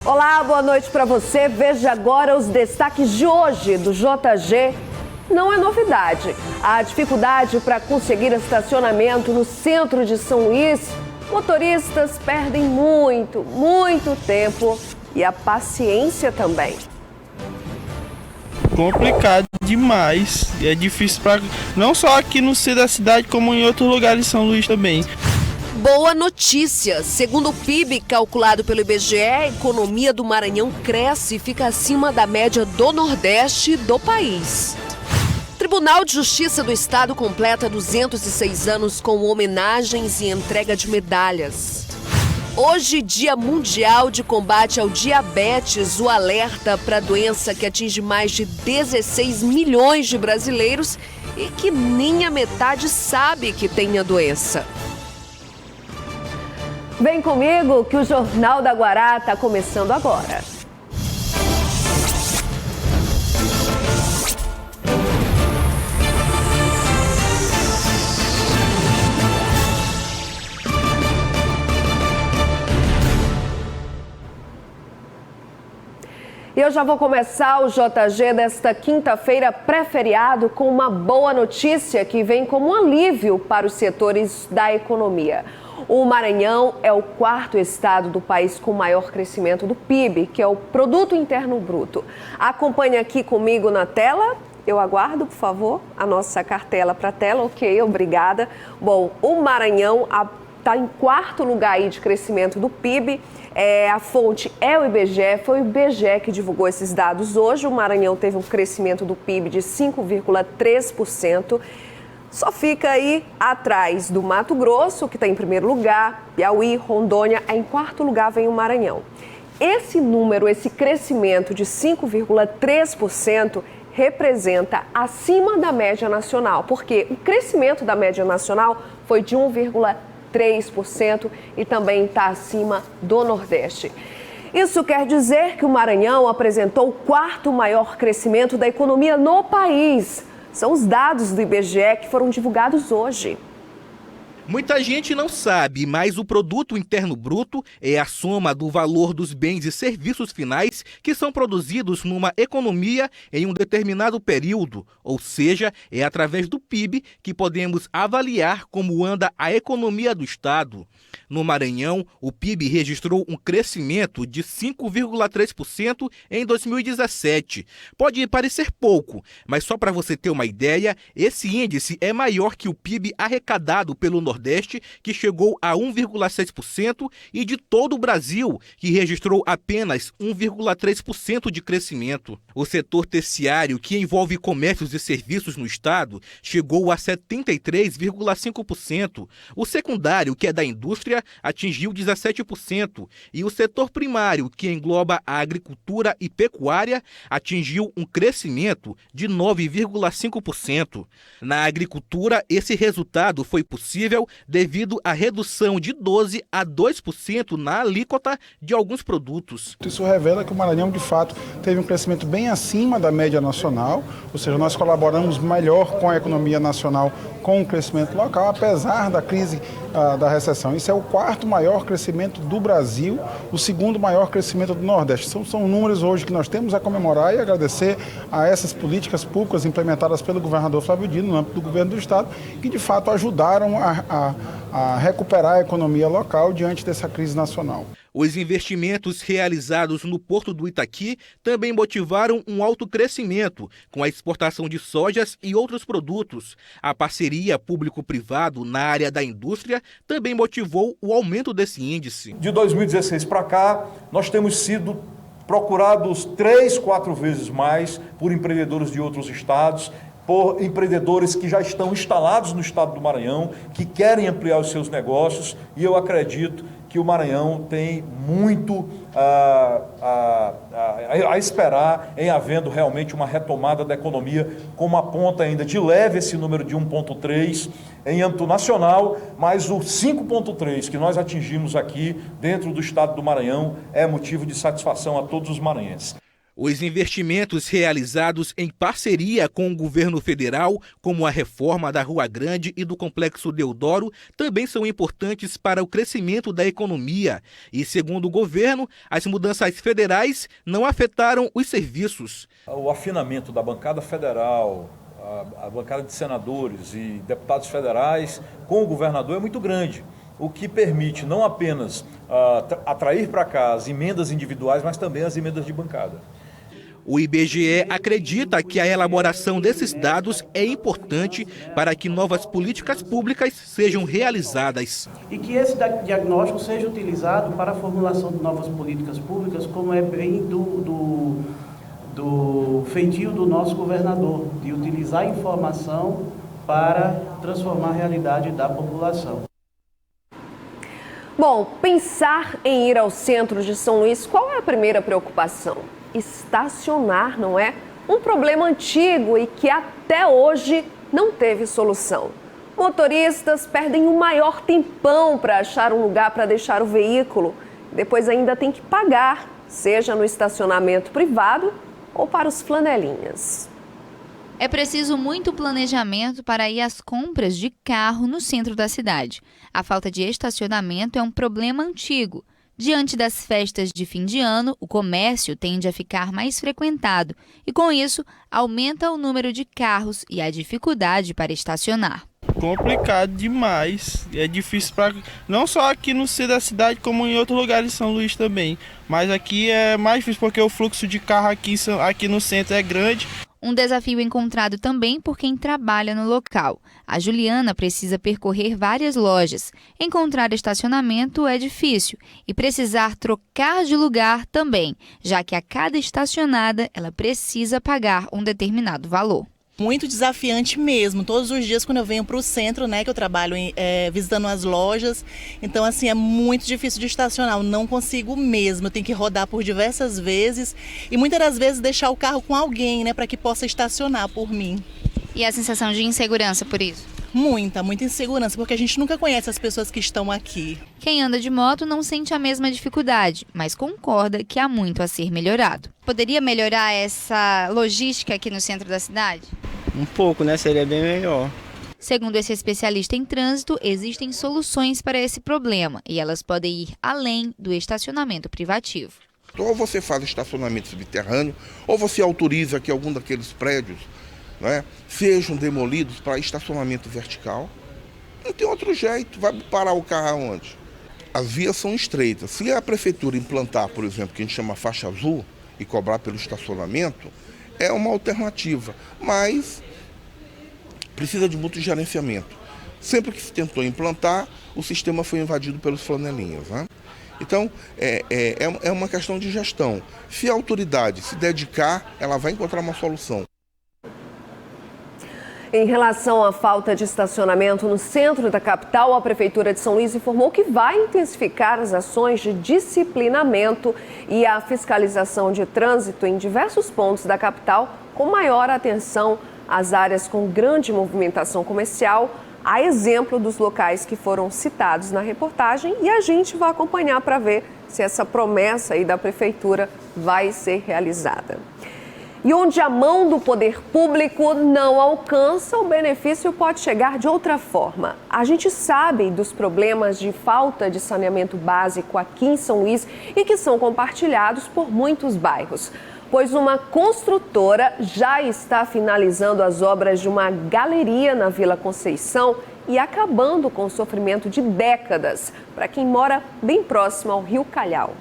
Olá, boa noite para você. Veja agora os destaques de hoje do JG. Não é novidade. A dificuldade para conseguir estacionamento no centro de São Luís, motoristas perdem muito tempo e a paciência também. Complicado demais. É difícil para não só aqui no centro da cidade, como em outros lugares de São Luís também. Boa notícia! Segundo o PIB calculado pelo IBGE, a economia do Maranhão cresce e fica acima da média do Nordeste do país. Tribunal de Justiça do Estado completa 206 anos com homenagens e entrega de medalhas. Hoje, Dia Mundial de Combate ao Diabetes, o alerta para a doença que atinge mais de 16 milhões de brasileiros e que nem a metade sabe que tem a doença. Vem comigo que o Jornal da Guará está começando agora. E eu já vou começar o JG desta quinta-feira pré-feriado com uma boa notícia que vem como um alívio para os setores da economia. O Maranhão é o quarto estado do país com maior crescimento do PIB, que é o Produto Interno Bruto. Acompanhe aqui comigo na tela. Eu aguardo, por favor, a nossa cartela para a tela. Ok, obrigada. Bom, o Maranhão está em quarto lugar aí de crescimento do PIB. A fonte é o IBGE, foi o IBGE que divulgou esses dados hoje. O Maranhão teve um crescimento do PIB de 5,3%. Só fica aí atrás do Mato Grosso, que está em primeiro lugar, Piauí, Rondônia, em quarto lugar vem o Maranhão. Esse número, esse crescimento de 5,3% representa acima da média nacional, porque o crescimento da média nacional foi de 1,3% e também está acima do Nordeste. Isso quer dizer que o Maranhão apresentou o quarto maior crescimento da economia no país. São os dados do IBGE que foram divulgados hoje. Muita gente não sabe, mas o Produto Interno Bruto é a soma do valor dos bens e serviços finais que são produzidos numa economia em um determinado período, ou seja, é através do PIB que podemos avaliar como anda a economia do Estado. No Maranhão, o PIB registrou um crescimento de 5,3% em 2017. Pode parecer pouco, mas só para você ter uma ideia, esse índice é maior que o PIB arrecadado pelo Nordeste, que chegou a 1,6%, e de todo o Brasil, que registrou apenas 1,3% de crescimento. O setor terciário, que envolve comércios e serviços no estado, chegou a 73,5%. O secundário, que é da indústria, atingiu 17%. E o setor primário, que engloba a agricultura e pecuária, atingiu um crescimento de 9,5%. Na agricultura, esse resultado foi possível devido à redução de 12% a 2% na alíquota de alguns produtos. Isso revela que o Maranhão, de fato, teve um crescimento bem acima da média nacional, ou seja, nós colaboramos melhor com a economia nacional, com o crescimento local, apesar da crise da recessão. Isso é o quarto maior crescimento do Brasil, o segundo maior crescimento do Nordeste. São números hoje que nós temos a comemorar e agradecer a essas políticas públicas implementadas pelo governador Flávio Dino, no âmbito do governo do Estado, que de fato ajudaram a recuperar a economia local diante dessa crise nacional. Os investimentos realizados no Porto do Itaqui também motivaram um alto crescimento, com a exportação de sojas e outros produtos. A parceria público-privado na área da indústria também motivou o aumento desse índice. De 2016 para cá, nós temos sido procurados 3, 4 vezes mais por empreendedores de outros estados, por empreendedores que já estão instalados no estado do Maranhão, que querem ampliar os seus negócios, e eu acredito que o Maranhão tem muito a esperar em havendo realmente uma retomada da economia, como aponta ainda de leve esse número de 1,3 em âmbito nacional, mas o 5,3 que nós atingimos aqui dentro do estado do Maranhão é motivo de satisfação a todos os maranhenses. Os investimentos realizados em parceria com o governo federal, como a reforma da Rua Grande e do Complexo Deodoro, também são importantes para o crescimento da economia. E, segundo o governo, as mudanças federais não afetaram os serviços. O afinamento da bancada federal, a bancada de senadores e deputados federais com o governador é muito grande, o que permite não apenas atrair para cá as emendas individuais, mas também as emendas de bancada. O IBGE acredita que a elaboração desses dados é importante para que novas políticas públicas sejam realizadas. E que esse diagnóstico seja utilizado para a formulação de novas políticas públicas, como é bem do feitio do nosso governador, de utilizar a informação para transformar a realidade da população. Bom, pensar em ir ao centro de São Luís, qual é a primeira preocupação? Estacionar, não é? Um problema antigo e que até hoje não teve solução. Motoristas perdem o maior tempão para achar um lugar para deixar o veículo. Depois ainda tem que pagar, seja no estacionamento privado ou para os flanelinhas. É preciso muito planejamento para ir às compras de carro no centro da cidade. A falta de estacionamento é um problema antigo. Diante das festas de fim de ano, o comércio tende a ficar mais frequentado e, com isso, aumenta o número de carros e a dificuldade para estacionar. Complicado demais, é difícil não só aqui no centro da cidade, como em outros lugares de São Luís também. Mas aqui é mais difícil porque o fluxo de carro aqui no centro é grande. Um desafio encontrado também por quem trabalha no local. A Juliana precisa percorrer várias lojas. Encontrar estacionamento é difícil e precisar trocar de lugar também, já que a cada estacionada ela precisa pagar um determinado valor. Muito desafiante mesmo, todos os dias quando eu venho para o centro, né, que eu trabalho visitando as lojas, então assim é muito difícil de estacionar, eu não consigo mesmo, eu tenho que rodar por diversas vezes e muitas das vezes deixar o carro com alguém, né, para que possa estacionar por mim. E a sensação de insegurança por isso? Muita insegurança, porque a gente nunca conhece as pessoas que estão aqui. Quem anda de moto não sente a mesma dificuldade, mas concorda que há muito a ser melhorado. Poderia melhorar essa logística aqui no centro da cidade? Um pouco, né? Seria bem melhor. Segundo esse especialista em trânsito, existem soluções para esse problema e elas podem ir além do estacionamento privativo. Ou você faz estacionamento subterrâneo, ou você autoriza que algum daqueles prédios, né, sejam demolidos para estacionamento vertical. Não tem outro jeito, vai parar o carro aonde? As vias são estreitas. Se a prefeitura implantar, por exemplo, que a gente chama faixa azul e cobrar pelo estacionamento, é uma alternativa, mas precisa de muito gerenciamento. Sempre que se tentou implantar, o sistema foi invadido pelos flanelinhas, né? Então, é uma questão de gestão. Se a autoridade se dedicar, ela vai encontrar uma solução. Em relação à falta de estacionamento no centro da capital, a Prefeitura de São Luís informou que vai intensificar as ações de disciplinamento e a fiscalização de trânsito em diversos pontos da capital, com maior atenção às áreas com grande movimentação comercial, a exemplo dos locais que foram citados na reportagem, e a gente vai acompanhar para ver se essa promessa aí da Prefeitura vai ser realizada. E onde a mão do poder público não alcança, o benefício pode chegar de outra forma. A gente sabe dos problemas de falta de saneamento básico aqui em São Luís e que são compartilhados por muitos bairros, pois uma construtora já está finalizando as obras de uma galeria na Vila Conceição e acabando com o sofrimento de décadas para quem mora bem próximo ao Rio Calhau.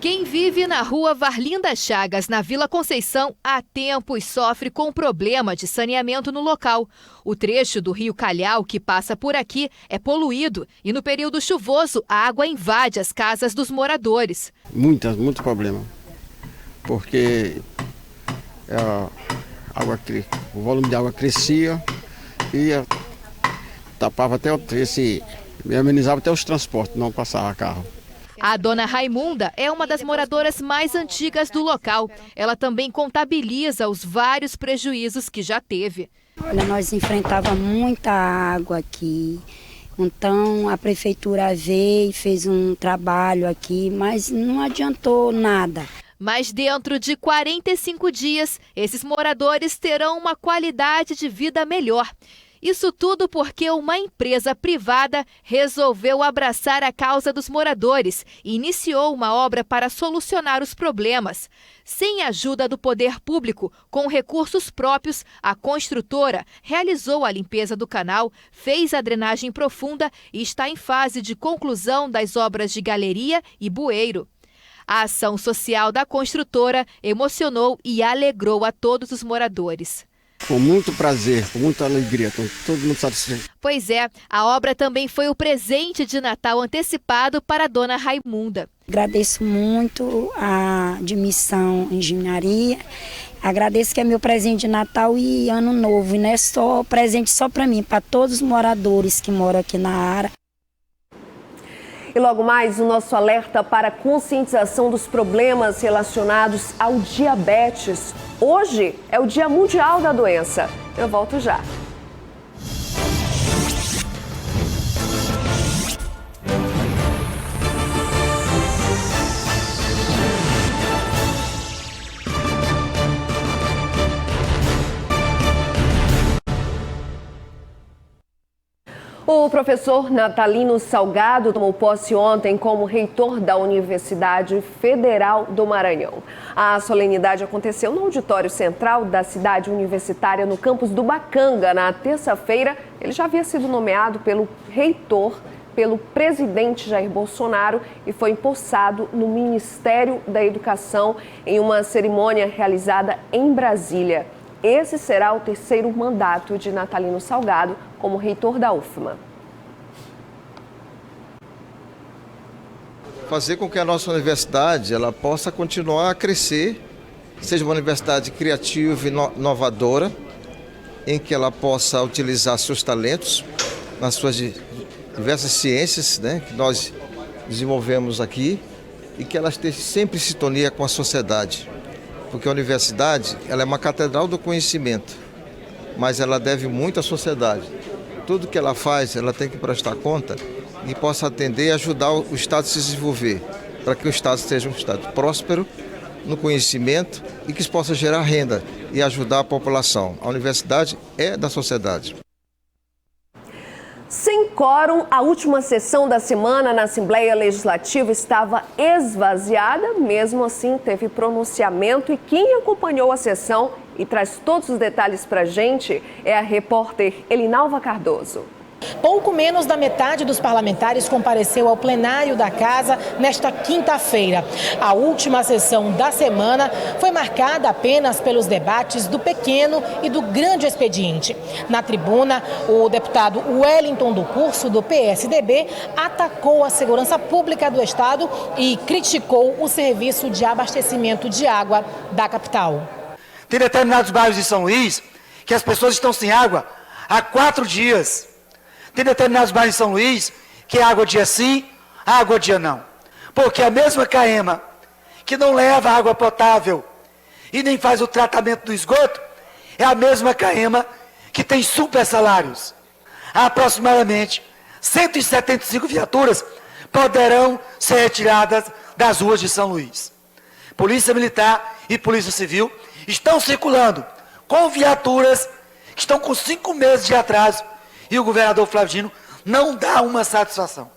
Quem vive na rua Varlinda Chagas, na Vila Conceição, há tempos sofre com o problema de saneamento no local. O trecho do Rio Calhau que passa por aqui é poluído e no período chuvoso a água invade as casas dos moradores. Muito problema, porque o volume de água crescia e tapava até amenizava até os transportes, não passava carro. A dona Raimunda é uma das moradoras mais antigas do local. Ela também contabiliza os vários prejuízos que já teve. Olha, nós enfrentávamos muita água aqui. Então a prefeitura veio e fez um trabalho aqui, mas não adiantou nada. Mas dentro de 45 dias, esses moradores terão uma qualidade de vida melhor. Isso tudo porque uma empresa privada resolveu abraçar a causa dos moradores e iniciou uma obra para solucionar os problemas. Sem a ajuda do poder público, com recursos próprios, a construtora realizou a limpeza do canal, fez a drenagem profunda e está em fase de conclusão das obras de galeria e bueiro. A ação social da construtora emocionou e alegrou a todos os moradores. Com muito prazer, com muita alegria, com todo mundo satisfeito. Pois é, a obra também foi o presente de Natal antecipado para a dona Raimunda. Agradeço muito a Admissão Engenharia. Agradeço que é meu presente de Natal e Ano Novo. E não é só presente só para mim, para todos os moradores que moram aqui na área. E logo mais, o nosso alerta para a conscientização dos problemas relacionados ao diabetes. Hoje é o Dia Mundial da Doença. Eu volto já. O professor Natalino Salgado tomou posse ontem como reitor da Universidade Federal do Maranhão. A solenidade aconteceu no auditório central da cidade universitária, no campus do Bacanga. Na terça-feira, ele já havia sido nomeado pelo reitor, pelo presidente Jair Bolsonaro, e foi empossado no Ministério da Educação em uma cerimônia realizada em Brasília. Esse será o terceiro mandato de Natalino Salgado como reitor da UFMA. Fazer com que a nossa universidade ela possa continuar a crescer, seja uma universidade criativa e inovadora, em que ela possa utilizar seus talentos nas suas diversas ciências, né, que nós desenvolvemos aqui, e que ela esteja sempre em sintonia com a sociedade. Porque a universidade ela é uma catedral do conhecimento, mas ela deve muito à sociedade. Tudo que ela faz, ela tem que prestar conta e possa atender e ajudar o Estado a se desenvolver, para que o Estado seja um Estado próspero no conhecimento e que possa gerar renda e ajudar a população. A universidade é da sociedade. Sem quórum, a última sessão da semana na Assembleia Legislativa estava esvaziada. Mesmo assim, teve pronunciamento, e quem acompanhou a sessão e traz todos os detalhes para a gente é a repórter Elinalva Cardoso. Pouco menos da metade dos parlamentares compareceu ao plenário da Casa nesta quinta-feira. A última sessão da semana foi marcada apenas pelos debates do pequeno e do grande expediente. Na tribuna, o deputado Wellington do Curso, do PSDB, atacou a segurança pública do Estado e criticou o serviço de abastecimento de água da capital. Tem determinados bairros de São Luís que as pessoas estão sem água há 4 dias. Tem determinados bairros de São Luís que é água dia sim, água dia não. Porque a mesma CAEMA que não leva água potável e nem faz o tratamento do esgoto, é a mesma CAEMA que tem super salários. Aproximadamente 175 viaturas poderão ser retiradas das ruas de São Luís. Polícia Militar e Polícia Civil estão circulando com viaturas que estão com 5 meses de atraso, e o governador Flávio Dino não dá uma satisfação.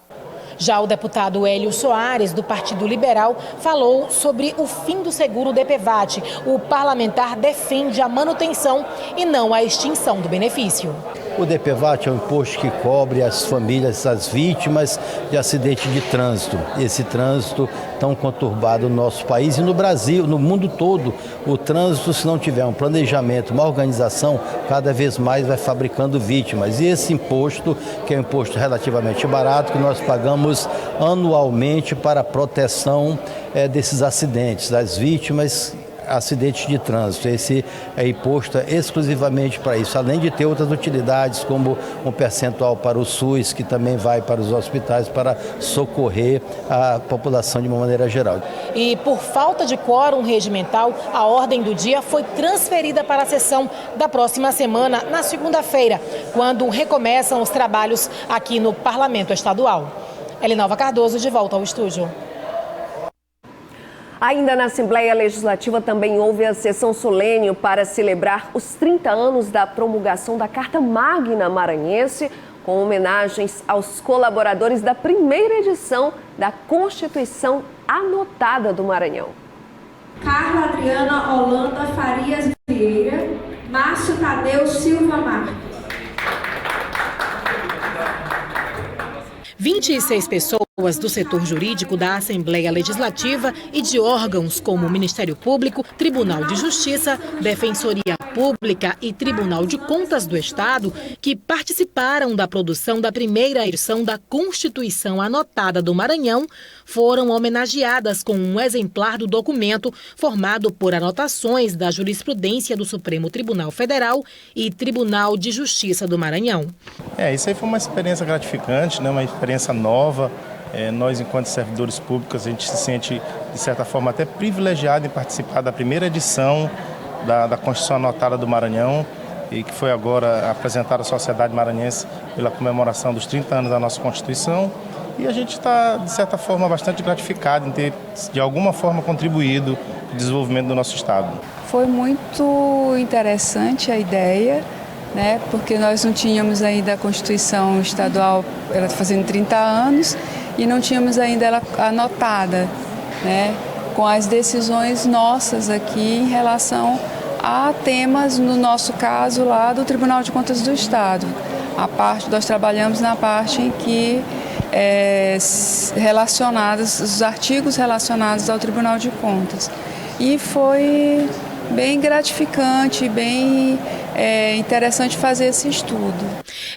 Já o deputado Hélio Soares, do Partido Liberal, falou sobre o fim do seguro DPVAT. O parlamentar defende a manutenção e não a extinção do benefício. O DPVAT é um imposto que cobre as famílias, as vítimas de acidente de trânsito. Esse trânsito tão conturbado no nosso país e no Brasil, no mundo todo. O trânsito, se não tiver um planejamento, uma organização, cada vez mais vai fabricando vítimas. E esse imposto, que é um imposto relativamente barato, que nós pagamos anualmente para a proteção desses acidentes, das vítimas, acidentes de trânsito. Esse é imposto exclusivamente para isso, além de ter outras utilidades, como um percentual para o SUS, que também vai para os hospitais para socorrer a população de uma maneira geral. E por falta de quórum regimental, a ordem do dia foi transferida para a sessão da próxima semana, na segunda-feira, quando recomeçam os trabalhos aqui no Parlamento Estadual. Elinalva Cardoso, de volta ao estúdio. Ainda na Assembleia Legislativa também houve a sessão solene para celebrar os 30 anos da promulgação da Carta Magna Maranhense, com homenagens aos colaboradores da primeira edição da Constituição Anotada do Maranhão. Carla Adriana Holanda Farias Vieira, Márcio Tadeu Silva Marques. 26 pessoas do setor jurídico da Assembleia Legislativa e de órgãos como o Ministério Público, Tribunal de Justiça, Defensoria Pública e Tribunal de Contas do Estado, que participaram da produção da primeira edição da Constituição Anotada do Maranhão, foram homenageadas com um exemplar do documento formado por anotações da jurisprudência do Supremo Tribunal Federal e Tribunal de Justiça do Maranhão. Isso aí foi uma experiência gratificante, né? Uma experiência nova. Nós, enquanto servidores públicos, a gente se sente, de certa forma, até privilegiado em participar da primeira edição da Constituição Anotada do Maranhão, e que foi agora apresentada à sociedade maranhense pela comemoração dos 30 anos da nossa Constituição. E a gente está, de certa forma, bastante gratificado em ter, de alguma forma, contribuído para o desenvolvimento do nosso Estado. Foi muito interessante a ideia, né? Porque nós não tínhamos ainda a Constituição Estadual, ela está fazendo 30 anos, e não tínhamos ainda ela anotada, né? Com as decisões nossas aqui em relação a temas, no nosso caso lá do Tribunal de Contas do Estado. Nós trabalhamos na parte em que os artigos relacionados ao Tribunal de Contas. E foi bem gratificante, bem interessante fazer esse estudo.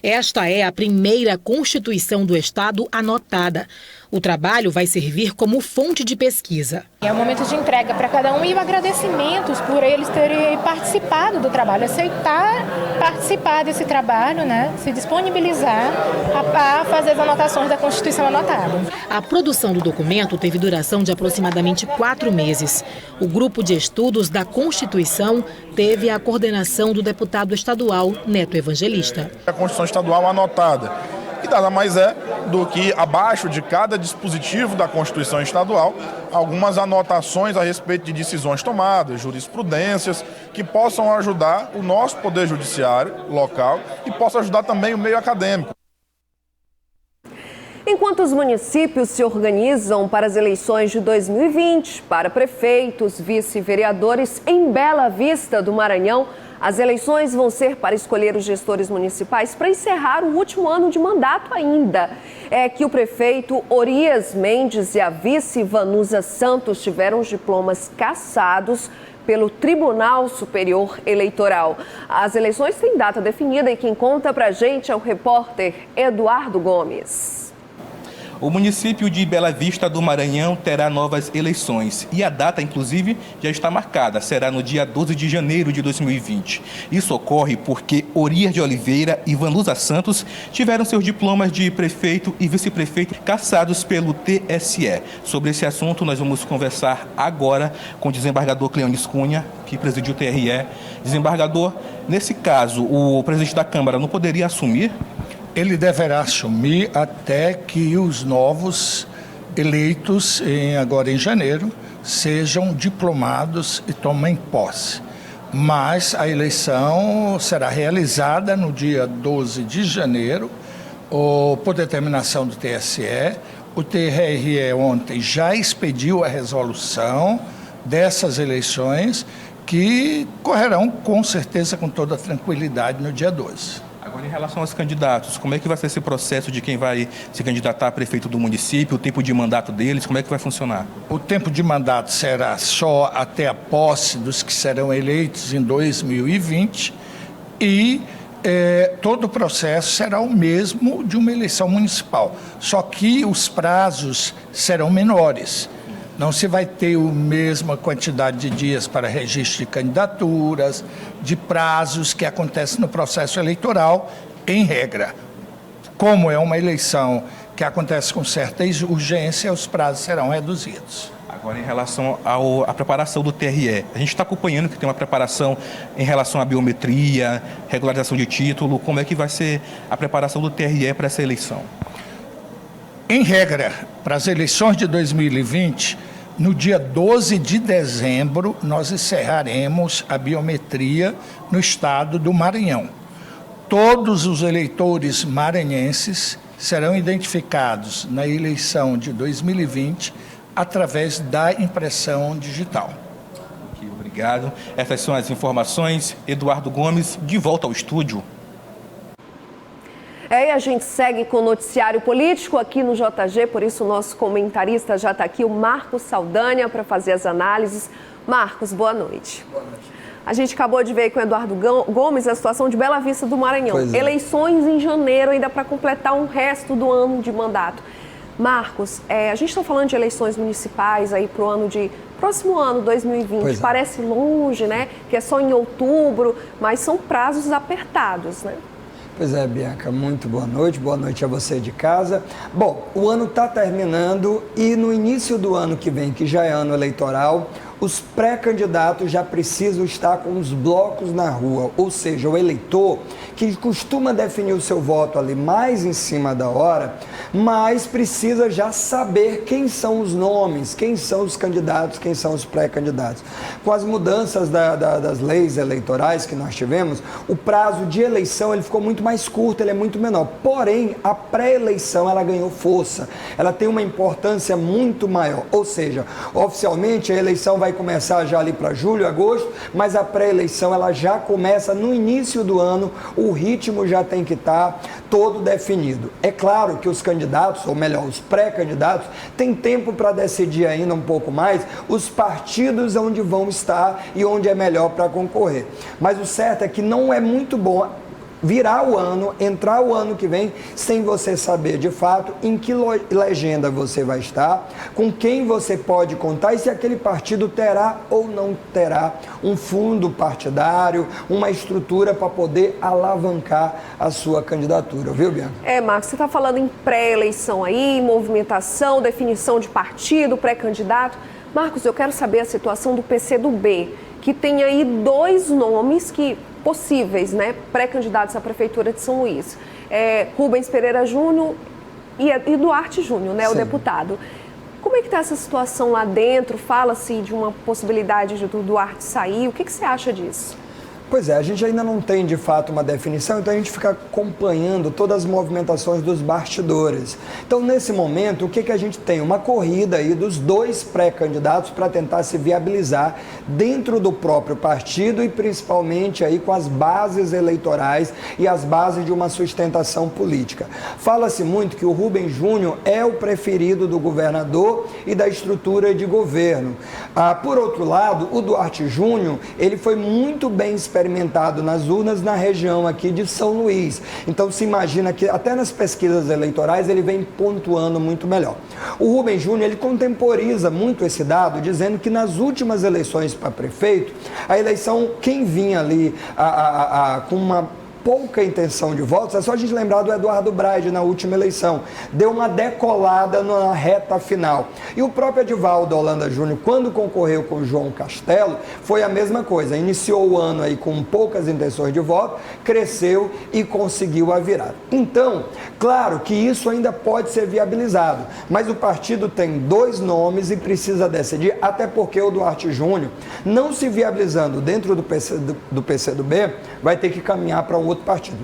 Esta é a primeira Constituição do Estado anotada. O trabalho vai servir como fonte de pesquisa. É um momento de entrega para cada um e agradecimentos por eles terem participado do trabalho, aceitar participar desse trabalho, né? Se disponibilizar a fazer as anotações da Constituição anotada. A produção do documento teve duração de aproximadamente 4 meses. O grupo de estudos da Constituição teve a coordenação do deputado estadual Neto Evangelista. A Constituição Estadual anotada, que nada mais é do que abaixo de cada dispositivo da Constituição Estadual, algumas anotações a respeito de decisões tomadas, jurisprudências, que possam ajudar o nosso Poder Judiciário local e possam ajudar também o meio acadêmico. Enquanto os municípios se organizam para as eleições de 2020, para prefeitos, vice-vereadores em Bela Vista do Maranhão, as eleições vão ser para escolher os gestores municipais para encerrar o último ano de mandato ainda. É que o prefeito Orias Mendes e a vice Vanusa Santos tiveram os diplomas cassados pelo Tribunal Superior Eleitoral. As eleições têm data definida e quem conta pra gente é o repórter Eduardo Gomes. O município de Bela Vista do Maranhão terá novas eleições e a data, inclusive, já está marcada. Será no dia 12 de janeiro de 2020. Isso ocorre porque Orias de Oliveira e Vanusa Santos tiveram seus diplomas de prefeito e vice-prefeito cassados pelo TSE. Sobre esse assunto, nós vamos conversar agora com o desembargador Cleones Cunha, que presidiu o TRE. Desembargador, nesse caso, o presidente da Câmara não poderia assumir? Ele deverá assumir até que os novos eleitos, agora em janeiro, sejam diplomados e tomem posse. Mas a eleição será realizada no dia 12 de janeiro, por determinação do TSE. O TRE ontem já expediu a resolução dessas eleições, que correrão com certeza com toda a tranquilidade no dia 12. Agora, em relação aos candidatos, como é que vai ser esse processo de quem vai se candidatar a prefeito do município, o tempo de mandato deles, como é que vai funcionar? O tempo de mandato será só até a posse dos que serão eleitos em 2020 e todo o processo será o mesmo de uma eleição municipal, só que os prazos serão menores. Não se vai ter a mesma quantidade de dias para registro de candidaturas, de prazos que acontece no processo eleitoral, em regra. Como é uma eleição que acontece com certa urgência, os prazos serão reduzidos. Agora, em relação à preparação do TRE, a gente está acompanhando que tem uma preparação em relação à biometria, regularização de título. Como é que vai ser a preparação do TRE para essa eleição? Em regra, para as eleições de 2020, no dia 12 de dezembro, nós encerraremos a biometria no estado do Maranhão. Todos os eleitores maranhenses serão identificados na eleição de 2020 através da impressão digital. Obrigado. Essas são as informações. Eduardo Gomes, de volta ao estúdio. E a gente segue com o noticiário político aqui no JG, por isso o nosso comentarista já está aqui, o Marcos Saldanha, para fazer as análises. Marcos, boa noite. Boa noite. A gente acabou de ver com o Eduardo Gomes a situação de Bela Vista do Maranhão. Eleições em janeiro, ainda para completar um resto do ano de mandato. Marcos, a gente está falando de eleições municipais aí para o próximo ano, 2020. Parece longe, né? Que é só em outubro, mas são prazos apertados, né? Pois é, Bianca, muito boa noite a você de casa. Bom, o ano está terminando e no início do ano que vem, que já é ano eleitoral, os pré-candidatos já precisam estar com os blocos na rua, ou seja, o eleitor que costuma definir o seu voto ali mais em cima da hora, mas precisa já saber quem são os nomes, quem são os candidatos, quem são os pré-candidatos. Com as mudanças das leis eleitorais que nós tivemos, o prazo de eleição ele ficou muito mais curto, ele é muito menor. Porém, a pré-eleição ela ganhou força, ela tem uma importância muito maior, ou seja, oficialmente a eleição vai começar já ali para julho, agosto, mas a pré-eleição ela já começa no início do ano, o ritmo já tem que estar todo definido. É claro que os candidatos, ou melhor, os pré-candidatos, têm tempo para decidir ainda um pouco mais os partidos onde vão estar e onde é melhor para concorrer. Mas o certo é que não é muito bom virar o ano, entrar o ano que vem, sem você saber de fato em que legenda você vai estar, com quem você pode contar e se aquele partido terá ou não terá um fundo partidário, uma estrutura para poder alavancar a sua candidatura, viu, Bianca? Marcos, você está falando em pré-eleição aí, movimentação, definição de partido, pré-candidato. Marcos, eu quero saber a situação do PCdoB, que tem aí 2 nomes possíveis, né, pré-candidatos à Prefeitura de São Luís. Rubens Pereira Júnior e Duarte Júnior, né, o deputado. Como é que está essa situação lá dentro? Fala-se de uma possibilidade de o Duarte sair. O que você acha disso? Pois é, a gente ainda não tem de fato uma definição, então a gente fica acompanhando todas as movimentações dos bastidores. Então, nesse momento, o que a gente tem? Uma corrida aí dos 2 pré-candidatos para tentar se viabilizar dentro do próprio partido e principalmente aí com as bases eleitorais e as bases de uma sustentação política. Fala-se muito que o Rubens Júnior é o preferido do governador e da estrutura de governo. Por outro lado, o Duarte Júnior, ele foi muito bem experimentado nas urnas na região aqui de São Luís. Então se imagina que até nas pesquisas eleitorais ele vem pontuando muito melhor. O Rubens Júnior, ele contemporiza muito esse dado, dizendo que nas últimas eleições para prefeito, a eleição, quem vinha ali com uma pouca intenção de votos, é só a gente lembrar do Eduardo Braide na última eleição, deu uma decolada na reta final. E o próprio Edivaldo Holanda Júnior, quando concorreu com o João Castelo, foi a mesma coisa, iniciou o ano aí com poucas intenções de voto, cresceu e conseguiu a virada. Então, claro que isso ainda pode ser viabilizado, mas o partido tem 2 nomes e precisa decidir, até porque o Duarte Júnior, não se viabilizando dentro do PCdoB, vai ter que caminhar para um outro partido.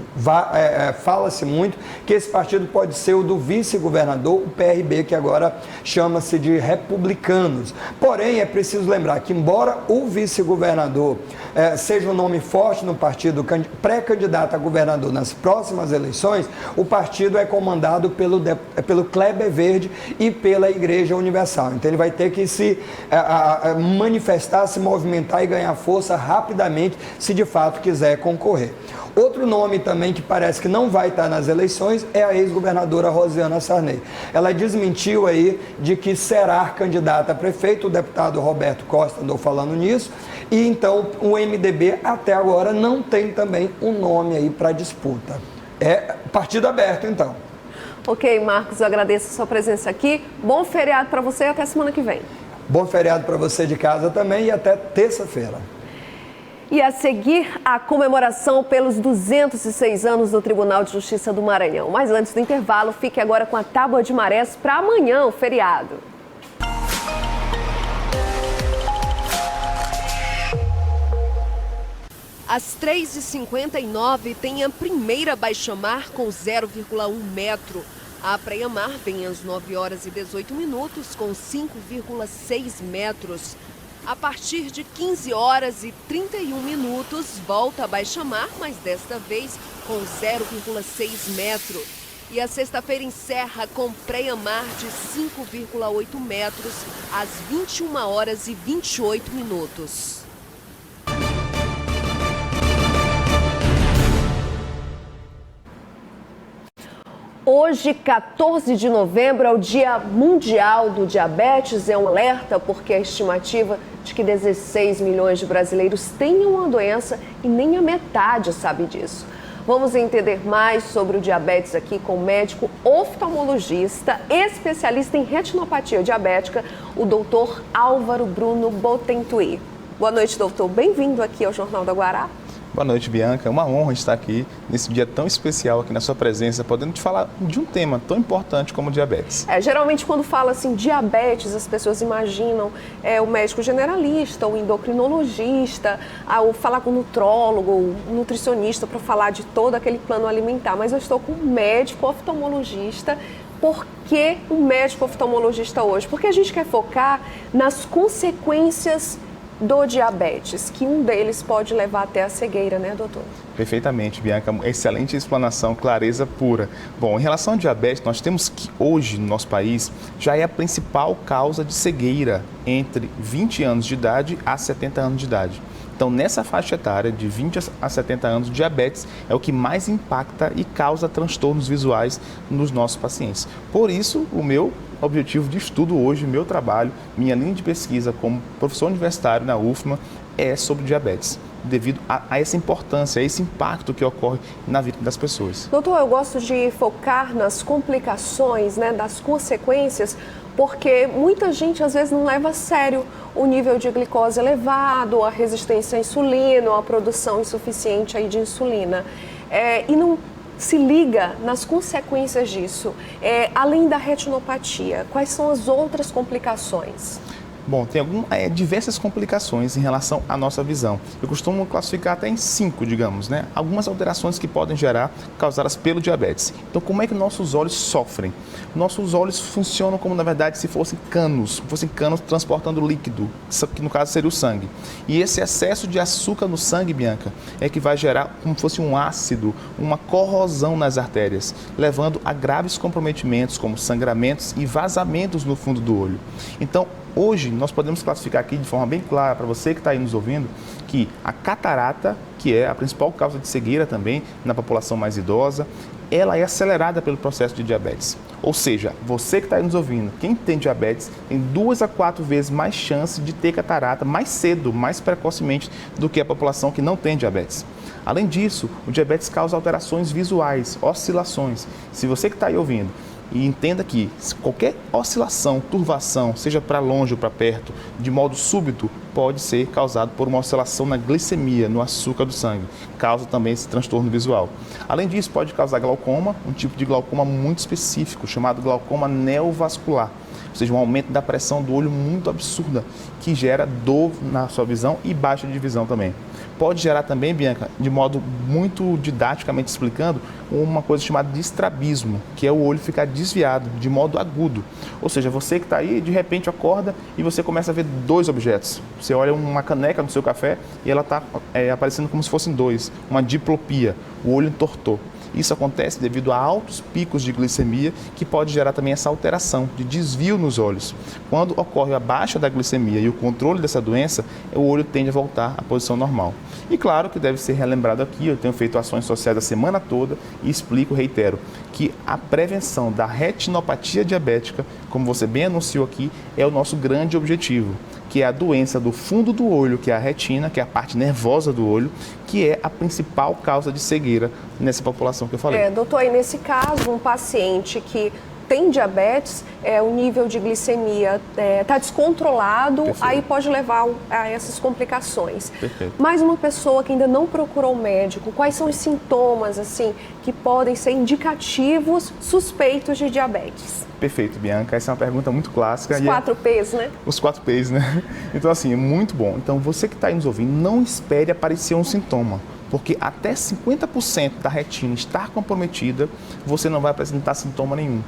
Fala-se muito que esse partido pode ser o do vice-governador, o PRB, que agora chama-se de Republicanos. Porém, é preciso lembrar que, embora o vice-governador seja um nome forte no partido, pré-candidato a governador nas próximas eleições, o partido é comandado pelo Kleber Verde e pela Igreja Universal. Então, ele vai ter que se manifestar, se movimentar e ganhar força rapidamente, se de fato quiser concorrer. Outro nome também que parece que não vai estar nas eleições é a ex-governadora Rosiana Sarney. Ela desmentiu aí de que será candidata a prefeito, o deputado Roberto Costa andou falando nisso, e então o MDB até agora não tem também um nome aí para disputa. É partido aberto, então. Ok, Marcos, eu agradeço a sua presença aqui. Bom feriado para você e até semana que vem. Bom feriado para você de casa também e até terça-feira. E a seguir, a comemoração pelos 206 anos do Tribunal de Justiça do Maranhão. Mas antes do intervalo, fique agora com a Tábua de Marés para amanhã, o feriado. Às 3h59 tem a primeira baixa-mar com 0,1 metro. A Praia-Mar vem às 9h18 com 5,6 metros. A partir de 15h31 volta a baixa-mar, mas desta vez com 0,6 metro. E a sexta-feira encerra com Praia-Mar de 5,8 metros às 21h28. Hoje, 14 de novembro, é o Dia Mundial do Diabetes. É um alerta porque a estimativa de que 16 milhões de brasileiros tenham a doença e nem a metade sabe disso. Vamos entender mais sobre o diabetes aqui com o médico oftalmologista, especialista em retinopatia diabética, o doutor Álvaro Bruno Botentuí. Boa noite, doutor. Bem-vindo aqui ao Jornal da Guará. Boa noite, Bianca. É uma honra estar aqui nesse dia tão especial aqui na sua presença, podendo te falar de um tema tão importante como o diabetes. Geralmente quando fala assim diabetes, as pessoas imaginam o médico generalista, o endocrinologista, ou falar com o nutrólogo, o nutricionista para falar de todo aquele plano alimentar. Mas eu estou com um médico oftalmologista. Por que o médico oftalmologista hoje? Porque a gente quer focar nas consequências do diabetes, que um deles pode levar até a cegueira, né, doutor? Perfeitamente, Bianca. Excelente explanação, clareza pura. Bom, em relação ao diabetes, nós temos que hoje no nosso país já é a principal causa de cegueira entre 20 anos de idade a 70 anos de idade. Então, nessa faixa etária de 20 a 70 anos, o diabetes é o que mais impacta e causa transtornos visuais nos nossos pacientes. Por isso, o meu objetivo de estudo hoje, meu trabalho, minha linha de pesquisa como professor universitário na UFMA é sobre diabetes, devido a essa importância, a esse impacto que ocorre na vida das pessoas. Doutor, eu gosto de focar nas complicações, né, das consequências, porque muita gente às vezes não leva a sério o nível de glicose elevado, a resistência à insulina, ou a produção insuficiente aí de insulina, e não se liga nas consequências disso. Além da retinopatia, quais são as outras complicações? Bom, tem diversas complicações em relação à nossa visão. Eu costumo classificar até em 5, digamos, né? Algumas alterações que podem causadas pelo diabetes. Então, como é que nossos olhos sofrem? Nossos olhos funcionam como, na verdade, se fossem canos transportando líquido, que no caso seria o sangue. E esse excesso de açúcar no sangue, Bianca, é que vai gerar como se fosse um ácido, uma corrosão nas artérias, levando a graves comprometimentos, como sangramentos e vazamentos no fundo do olho. Então, hoje, nós podemos classificar aqui de forma bem clara para você que está aí nos ouvindo, que a catarata, que é a principal causa de cegueira também na população mais idosa, ela é acelerada pelo processo de diabetes. Ou seja, você que está aí nos ouvindo, quem tem diabetes, tem 2 a 4 vezes mais chance de ter catarata mais cedo, mais precocemente, do que a população que não tem diabetes. Além disso, o diabetes causa alterações visuais, oscilações. Se você que está aí ouvindo, e entenda que qualquer oscilação, turvação, seja para longe ou para perto, de modo súbito, pode ser causado por uma oscilação na glicemia, no açúcar do sangue. Causa também esse transtorno visual. Além disso, pode causar glaucoma, um tipo de glaucoma muito específico, chamado glaucoma neovascular. Ou seja, um aumento da pressão do olho muito absurda, que gera dor na sua visão e baixa de visão também. Pode gerar também, Bianca, de modo muito didaticamente explicando, uma coisa chamada de estrabismo, que é o olho ficar desviado de modo agudo. Ou seja, você que está aí, de repente acorda e você começa a ver 2 objetos. Você olha uma caneca no seu café e ela está aparecendo como se fossem 2, uma diplopia, o olho entortou. Isso acontece devido a altos picos de glicemia, que pode gerar também essa alteração de desvio nos olhos. Quando ocorre a baixa da glicemia e o controle dessa doença, o olho tende a voltar à posição normal. E claro que deve ser relembrado aqui, eu tenho feito ações sociais a semana toda e explico, reitero, que a prevenção da retinopatia diabética, como você bem anunciou aqui, é o nosso grande objetivo, que é a doença do fundo do olho, que é a retina, que é a parte nervosa do olho, que é a principal causa de cegueira nessa população que eu falei. Doutor, aí nesse caso, um paciente que tem diabetes, o nível de glicemia está descontrolado, Perfeito. aí pode levar a essas complicações. Perfeito. Mas uma pessoa que ainda não procurou o médico, quais são os sintomas assim que podem ser indicativos suspeitos de diabetes? Perfeito, Bianca. Essa é uma pergunta muito clássica. Os 4 P's, né? Os 4 P's, né? Então, assim, é muito bom. Então, você que está aí nos ouvindo, não espere aparecer um sintoma, porque até 50% da retina estar comprometida, você não vai apresentar sintoma nenhum.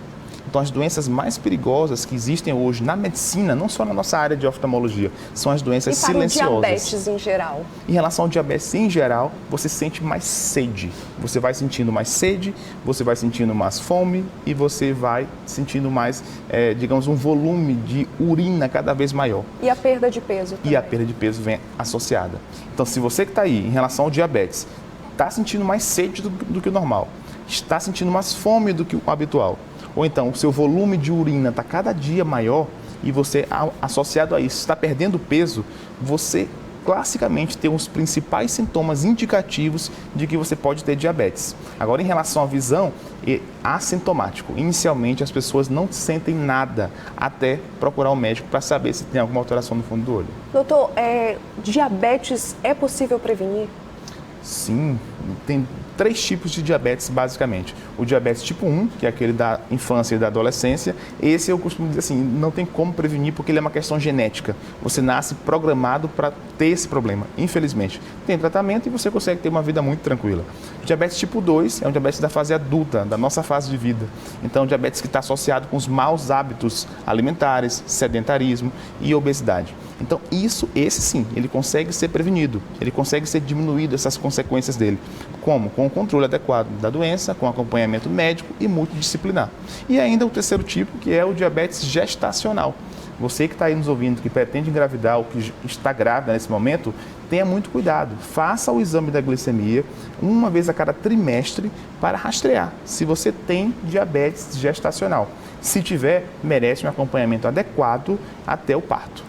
Então, as doenças mais perigosas que existem hoje na medicina, não só na nossa área de oftalmologia, são as doenças silenciosas. E para o diabetes em geral? Em relação ao diabetes em geral, você sente mais sede. Você vai sentindo mais sede, você vai sentindo mais fome e você vai sentindo mais, digamos, um volume de urina cada vez maior. E a perda de peso também? E a perda de peso vem associada. Então, se você que está aí em relação ao diabetes, está sentindo mais sede do que o normal, está sentindo mais fome do que o habitual, ou então o seu volume de urina está cada dia maior e você, associado a isso, está perdendo peso, você classicamente tem os principais sintomas indicativos de que você pode ter diabetes. Agora, em relação à visão, é assintomático. Inicialmente, as pessoas não sentem nada até procurar o médico para saber se tem alguma alteração no fundo do olho. Doutor, diabetes é possível prevenir? Sim, tem 3 tipos de diabetes, basicamente. O diabetes tipo 1, que é aquele da infância e da adolescência, esse eu costumo dizer assim, não tem como prevenir porque ele é uma questão genética. Você nasce programado para ter esse problema, infelizmente. Tem tratamento e você consegue ter uma vida muito tranquila. O diabetes tipo 2 é um diabetes da fase adulta, da nossa fase de vida. Então, é um diabetes que está associado com os maus hábitos alimentares, sedentarismo e obesidade. Então, esse sim, ele consegue ser prevenido, ele consegue ser diminuído, essas consequências dele. Como? Com o controle adequado da doença, com acompanhamento médico e multidisciplinar. E ainda o terceiro tipo, que é o diabetes gestacional. Você que está aí nos ouvindo, que pretende engravidar ou que está grávida nesse momento, tenha muito cuidado. Faça o exame da glicemia uma vez a cada trimestre para rastrear se você tem diabetes gestacional. Se tiver, merece um acompanhamento adequado até o parto.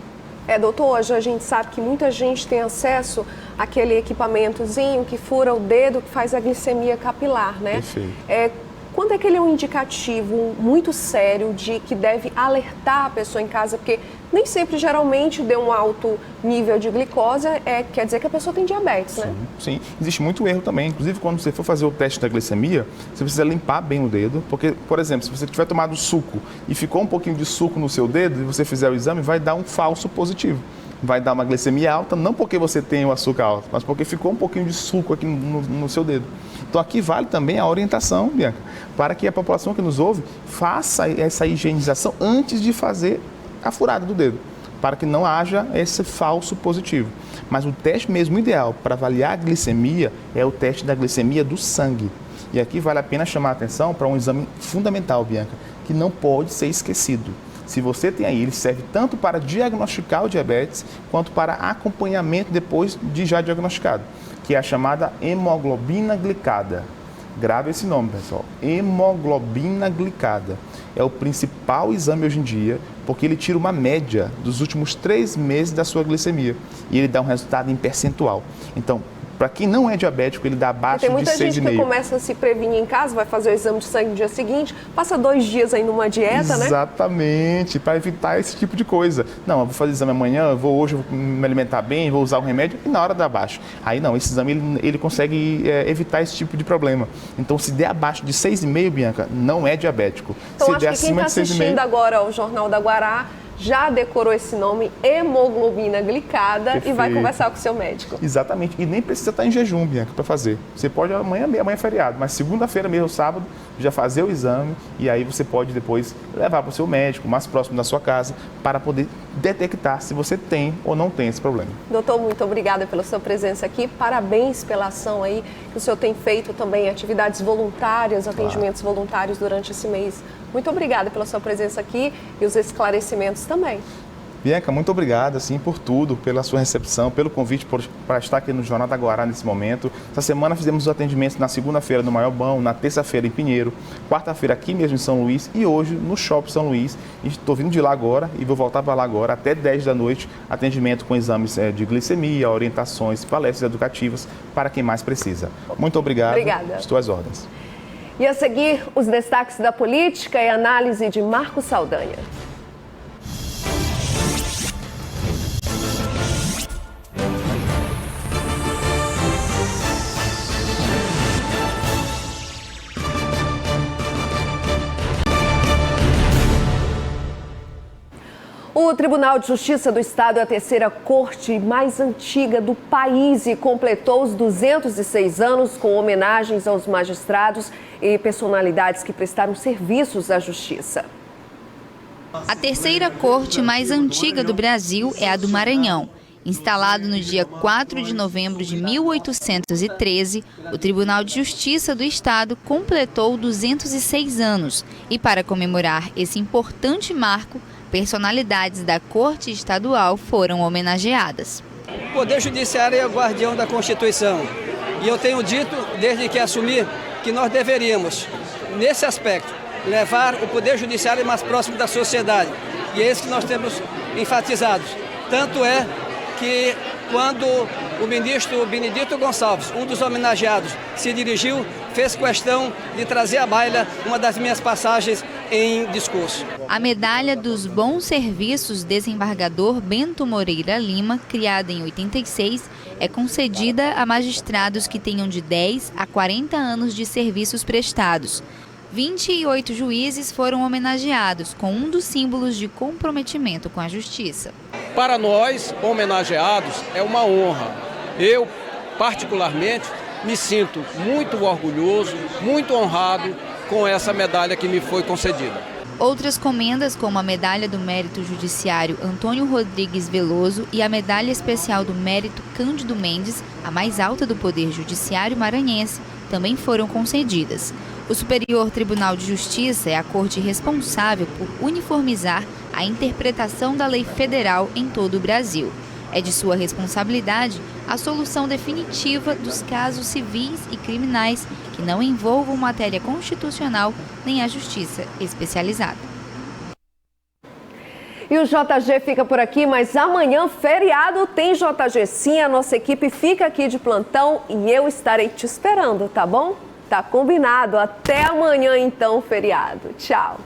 Doutor, hoje a gente sabe que muita gente tem acesso àquele equipamentozinho que fura o dedo, que faz a glicemia capilar, né? Perfeito. Quando é que ele é um indicativo muito sério de que deve alertar a pessoa em casa? Porque nem sempre, geralmente, deu um alto nível de glicose, quer dizer que a pessoa tem diabetes, né? Sim, existe muito erro também. Inclusive, quando você for fazer o teste da glicemia, você precisa limpar bem o dedo, porque, por exemplo, se você tiver tomado suco e ficou um pouquinho de suco no seu dedo e você fizer o exame, vai dar um falso positivo. Vai dar uma glicemia alta, não porque você tem o açúcar alto, mas porque ficou um pouquinho de suco aqui no seu dedo. Então, aqui vale também a orientação, Bianca, para que a população que nos ouve faça essa higienização antes de fazer a furada do dedo, para que não haja esse falso positivo. Mas o teste mesmo ideal para avaliar a glicemia é o teste da glicemia do sangue. E aqui vale a pena chamar a atenção para um exame fundamental, Bianca, que não pode ser esquecido. Se você tem aí, ele serve tanto para diagnosticar o diabetes, quanto para acompanhamento depois de já diagnosticado, que é a chamada hemoglobina glicada. Grave esse nome, pessoal. Hemoglobina glicada. É o principal exame hoje em dia, porque ele tira uma média dos últimos 3 meses da sua glicemia. E ele dá um resultado em percentual. Então, para quem não é diabético, ele dá abaixo de 6,5. Tem muita gente que começa a se prevenir em casa, vai fazer o exame de sangue no dia seguinte, passa 2 dias aí numa dieta, né? Exatamente, para evitar esse tipo de coisa. Não, eu vou fazer exame amanhã, hoje eu vou me alimentar bem, vou usar o remédio, e na hora dá abaixo. Aí não, esse exame ele consegue evitar esse tipo de problema. Então, se der abaixo de 6,5, Bianca, não é diabético. Então, se acho der que quem acima está de 6,5... assistindo agora ao Jornal da Guará já decorou esse nome, hemoglobina glicada. Perfeito. E vai conversar com o seu médico. Exatamente. E nem precisa estar em jejum, Bianca, para fazer. Você pode amanhã é feriado, mas segunda-feira mesmo, sábado, já fazer o exame e aí você pode depois levar para o seu médico, mais próximo da sua casa, para poder detectar se você tem ou não tem esse problema. Doutor, muito obrigada pela sua presença aqui. Parabéns pela ação aí que o senhor tem feito também, atividades voluntárias, atendimentos voluntários durante esse mês. Muito obrigada pela sua presença aqui e os esclarecimentos também. Bianca, muito obrigado assim, por tudo, pela sua recepção, pelo convite para estar aqui no Jornal da Guará nesse momento. Essa semana fizemos os atendimentos na segunda-feira no Maiobão, na terça-feira em Pinheiro, quarta-feira aqui mesmo em São Luís e hoje no Shopping São Luís. Estou vindo de lá agora e vou voltar para lá agora até 10 da noite, atendimento com exames de glicemia, orientações, palestras educativas para quem mais precisa. Muito obrigado. Obrigada. Estou às ordens. E a seguir, os destaques da política e análise de Marcos Saldanha. O Tribunal de Justiça do Estado é a terceira corte mais antiga do país e completou os 206 anos com homenagens aos magistrados e personalidades que prestaram serviços à justiça. A terceira corte mais antiga do Brasil é a do Maranhão. Instalado no dia 4 de novembro de 1813, o Tribunal de Justiça do Estado completou 206 anos. E para comemorar esse importante marco, personalidades da Corte Estadual foram homenageadas. O Poder Judiciário é o guardião da Constituição. E eu tenho dito, desde que assumi, que nós deveríamos, nesse aspecto, levar o Poder Judiciário mais próximo da sociedade. E é isso que nós temos enfatizado. Tanto é que quando o ministro Benedito Gonçalves, um dos homenageados, se dirigiu, fez questão de trazer à baila uma das minhas passagens em discurso. A medalha dos bons serviços desembargador Bento Moreira Lima, criada em 86, é concedida a magistrados que tenham de 10 a 40 anos de serviços prestados. 28 juízes foram homenageados com um dos símbolos de comprometimento com a justiça. Para nós, homenageados, é uma honra. Eu, particularmente, me sinto muito orgulhoso, muito honrado com essa medalha que me foi concedida. Outras comendas, como a Medalha do Mérito Judiciário Antônio Rodrigues Veloso e a Medalha Especial do Mérito Cândido Mendes, a mais alta do Poder Judiciário maranhense, também foram concedidas. O Superior Tribunal de Justiça é a corte responsável por uniformizar a interpretação da lei federal em todo o Brasil. É de sua responsabilidade a solução definitiva dos casos civis e criminais que não envolvam matéria constitucional nem a justiça especializada. E o JG fica por aqui, mas amanhã, feriado, tem JG sim. A nossa equipe fica aqui de plantão e eu estarei te esperando, tá bom? Tá combinado. Até amanhã, então, feriado. Tchau.